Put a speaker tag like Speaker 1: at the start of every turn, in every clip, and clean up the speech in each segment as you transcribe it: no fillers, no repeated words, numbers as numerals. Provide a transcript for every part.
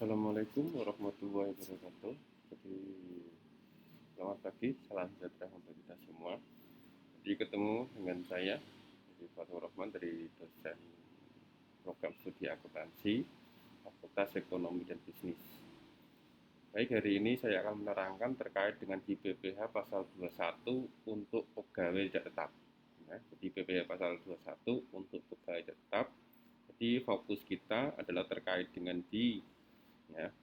Speaker 1: Assalamualaikum warahmatullahi wabarakatuh. Jadi selamat pagi, salam sejahtera untuk kita semua. Jadi ketemu dengan saya, jadi Fathur Rahman dari dosen program studi akuntansi, Fakultas Ekonomi dan Bisnis. Baik, hari ini saya akan menerangkan terkait dengan di PPh pasal 21 untuk pegawai tidak tetap. Nah, jadi PPh pasal 21 untuk pegawai tidak tetap. Jadi fokus kita adalah terkait dengan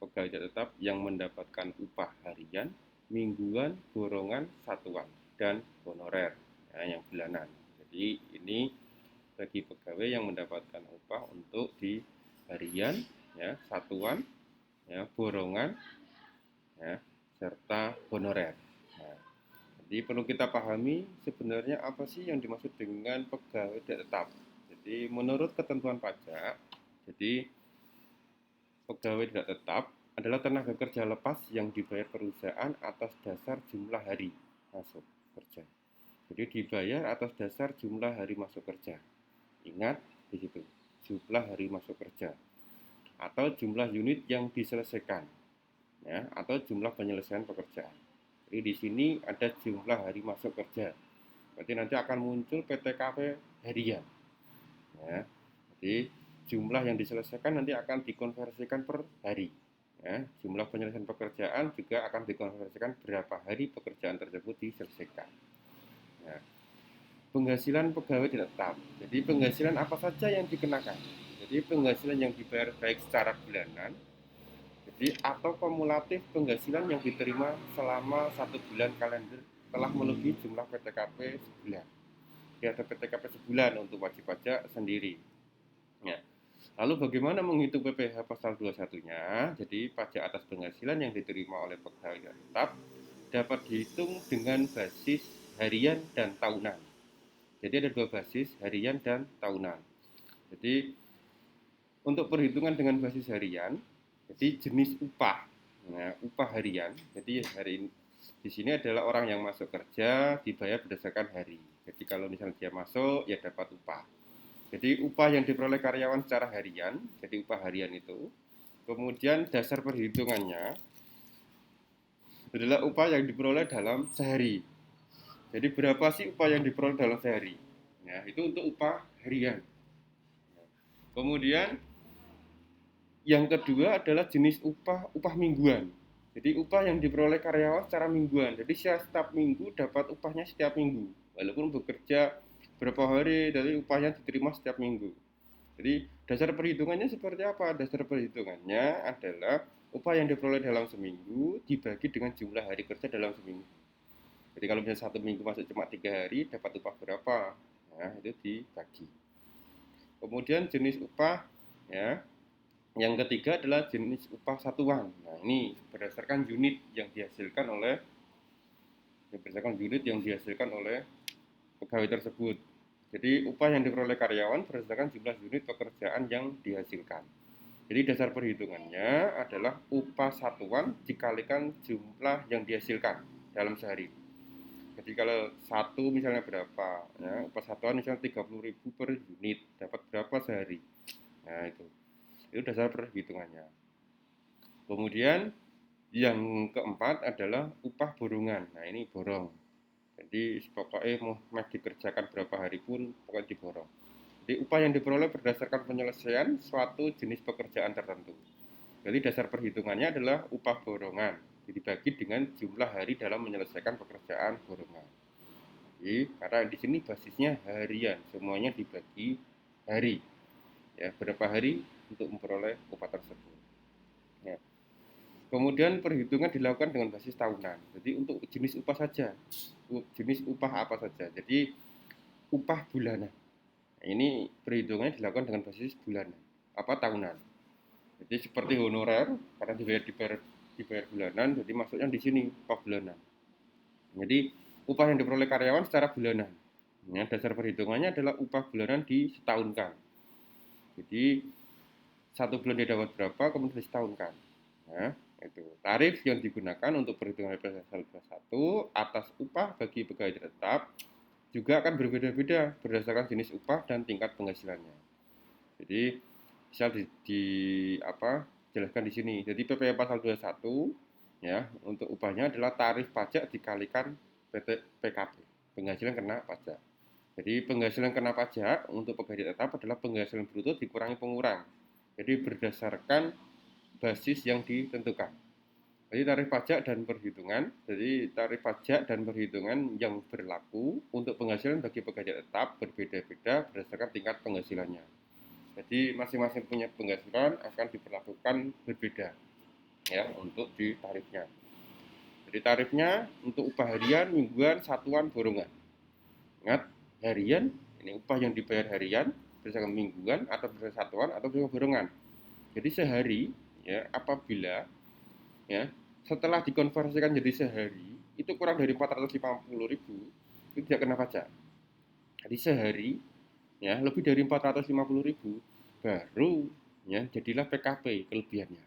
Speaker 1: pegawai tidak tetap yang mendapatkan upah harian, mingguan, borongan, satuan, dan honorer yang bulanan. Jadi ini bagi pegawai yang mendapatkan upah untuk di harian, satuan, borongan, serta honorer. Nah, jadi perlu kita pahami sebenarnya apa sih yang dimaksud dengan pegawai tidak tetap. Jadi menurut ketentuan pajak, jadi pegawai tidak tetap adalah tenaga kerja lepas yang dibayar perusahaan atas dasar jumlah hari masuk kerja. Jadi dibayar atas dasar jumlah hari masuk kerja. Ingat di situ, jumlah hari masuk kerja atau jumlah unit yang diselesaikan, atau jumlah penyelesaian pekerjaan. Jadi di sini ada jumlah hari masuk kerja. Berarti nanti akan muncul PTKP harian. Jadi jumlah yang diselesaikan nanti akan dikonversikan per hari. Jumlah penyelesaian pekerjaan juga akan dikonversikan berapa hari pekerjaan tersebut diselesaikan. Penghasilan pegawai tidak tetap. Jadi penghasilan apa saja yang dikenakan? Jadi penghasilan yang dibayar baik secara bulanan, jadi atau kumulatif penghasilan yang diterima selama 1 bulan kalender telah melebihi jumlah PTKP sebulan. Ada PTKP sebulan untuk wajib pajak sendiri. Lalu bagaimana menghitung PPh pasal 21-nya? Jadi pajak atas penghasilan yang diterima oleh pegawai tetap dapat dihitung dengan basis harian dan tahunan. Jadi ada dua basis, harian dan tahunan. Jadi untuk perhitungan dengan basis harian, jadi jenis upah. Upah harian. Jadi di sini adalah orang yang masuk kerja dibayar berdasarkan hari. Jadi kalau misalnya dia masuk, ya dapat upah. Jadi upah yang diperoleh karyawan secara harian, jadi upah harian itu. Kemudian dasar perhitungannya adalah upah yang diperoleh dalam sehari. Jadi berapa sih upah yang diperoleh dalam sehari? Itu untuk upah harian. Kemudian yang kedua adalah jenis upah mingguan. Jadi upah yang diperoleh karyawan secara mingguan. Jadi setiap minggu dapat upahnya setiap minggu. Walaupun bekerja berapa hari, dari upahnya diterima setiap minggu. Jadi dasar perhitungannya seperti apa? Dasar perhitungannya adalah upah yang diperoleh dalam seminggu dibagi dengan jumlah hari kerja dalam seminggu. Jadi kalau misalnya 1 minggu masuk cuma 3 hari, dapat upah berapa? Itu dibagi. Kemudian jenis upah, yang ketiga adalah jenis upah satuan. Ini berdasarkan unit yang dihasilkan oleh pegawai tersebut. Jadi upah yang diperoleh karyawan berdasarkan jumlah unit pekerjaan yang dihasilkan. Jadi dasar perhitungannya adalah upah satuan dikalikan jumlah yang dihasilkan dalam sehari. Jadi kalau satu misalnya berapa, upah satuan misalnya 30.000 per unit, dapat berapa sehari. Itu dasar perhitungannya. Kemudian yang keempat adalah upah borongan. Ini borong. Jadi pokoknya mau dikerjakan berapa hari pun pokoknya diborong. Jadi upah yang diperoleh berdasarkan penyelesaian suatu jenis pekerjaan tertentu. Jadi dasar perhitungannya adalah upah borongan dibagi dengan jumlah hari dalam menyelesaikan pekerjaan borongan. Jadi karena di sini basisnya harian, semuanya dibagi hari. Berapa hari untuk memperoleh upah tersebut. Kemudian perhitungan dilakukan dengan basis tahunan. Jadi untuk jenis upah saja, jenis upah apa saja. Jadi upah bulanan. Ini perhitungannya dilakukan dengan basis bulanan, tahunan. Jadi seperti honorer karena dibayar bulanan, jadi maksudnya di sini upah bulanan. Jadi upah yang diperoleh karyawan secara bulanan. Dasar perhitungannya adalah upah bulanan disetahunkan. Jadi 1 bulan dia dapat berapa, kemudian disetahunkan. Itu tarif yang digunakan untuk perhitungan pasal 21 atas upah bagi pegawai tetap juga akan berbeda-beda berdasarkan jenis upah dan tingkat penghasilannya. Jadi misal jelaskan di sini. Jadi PPh pasal 21 ya, untuk upahnya adalah tarif pajak dikalikan PKP, penghasilan kena pajak. Jadi penghasilan kena pajak untuk pegaji tetap adalah penghasilan bruto dikurangi pengurang. Jadi berdasarkan basis yang ditentukan. Jadi tarif pajak dan perhitungan. Jadi tarif pajak dan perhitungan yang berlaku untuk penghasilan bagi pekerja tetap berbeda-beda berdasarkan tingkat penghasilannya. Jadi masing-masing punya penghasilan akan diperlakukan berbeda ya untuk di tarifnya. Jadi tarifnya untuk upah harian, mingguan, satuan, borongan. Ingat, harian ini upah yang dibayar harian berdasarkan mingguan atau berdasarkan satuan atau berdasarkan borongan. Jadi sehari ya apabila ya setelah dikonversikan jadi sehari itu kurang dari 450.000 itu tidak kena pajak. Jadi sehari ya lebih dari 450.000 baru ya jadilah PKP kelebihannya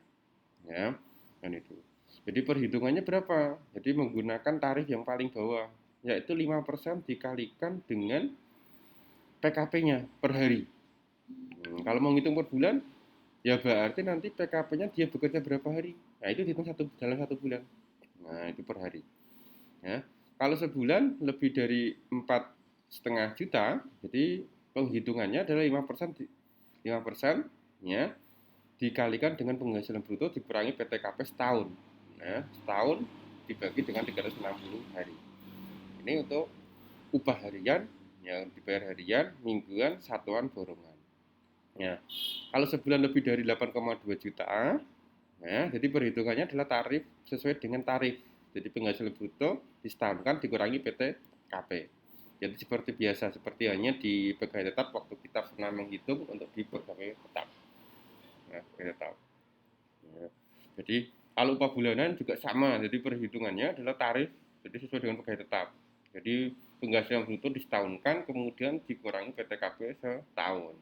Speaker 1: ya kan itu. Jadi perhitungannya berapa? Jadi menggunakan tarif yang paling bawah yaitu 5% dikalikan dengan PKP-nya per hari. Kalau mau ngitung per bulan ya berarti nanti PKP-nya dia bekerja berapa hari. Nah itu dihitung dalam 1 bulan. Nah itu per hari. Ya. Kalau sebulan lebih dari 4,5 juta, jadi penghitungannya adalah 5% ya dikalikan dengan penghasilan bruto dikurangi PTKP setahun. Nah, setahun dibagi dengan 360 hari. Ini untuk upah harian yang dibayar harian, mingguan, satuan, borongan. Ya. Kalau sebulan lebih dari 8,2 juta, ya, jadi perhitungannya adalah tarif sesuai dengan tarif. Jadi penghasilan bruto disetahunkan dikurangi PTKP. Jadi seperti biasa, seperti hanya di pegawai tetap waktu kita pernah menghitung untuk di pegawai tetap. Nah, pegawai tetap. Ya. Jadi kalau upah bulanan juga sama, jadi perhitungannya adalah tarif, jadi sesuai dengan pegawai tetap. Jadi penghasilan bruto disetahunkan, kemudian dikurangi PTKP setahun.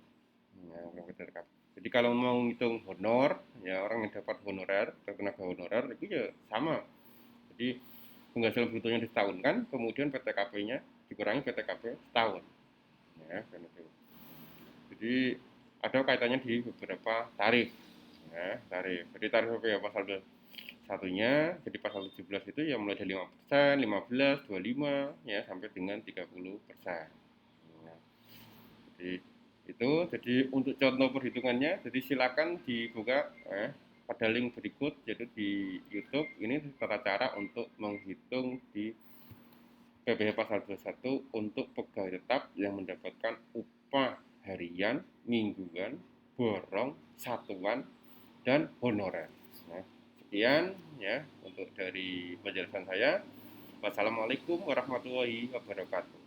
Speaker 1: Ya, PTKP. Jadi kalau mau ngitung honor, ya orang yang dapat honorer, tenaga honorer itu ya sama. Jadi penghasilan brutonya disetahunkan, kemudian PTKP-nya dikurangi PTKP setahun. Ya, kan itu. Jadi ada kaitannya di beberapa tarif. Ya, tarif. Jadi tarif apa ya pasal satunya, jadi pasal 17 itu ya mulai dari 5%, 15, 25, ya sampai dengan 30%. Ya, jadi itu jadi untuk contoh perhitungannya jadi silakan dibuka pada link berikut yaitu di YouTube. Ini tata cara untuk menghitung di PPh pasal 21 untuk pegawai tetap yang mendapatkan upah harian, mingguan, borong, satuan, dan honorer. Nah, sekian ya untuk dari penjelasan saya. Wassalamualaikum warahmatullahi wabarakatuh.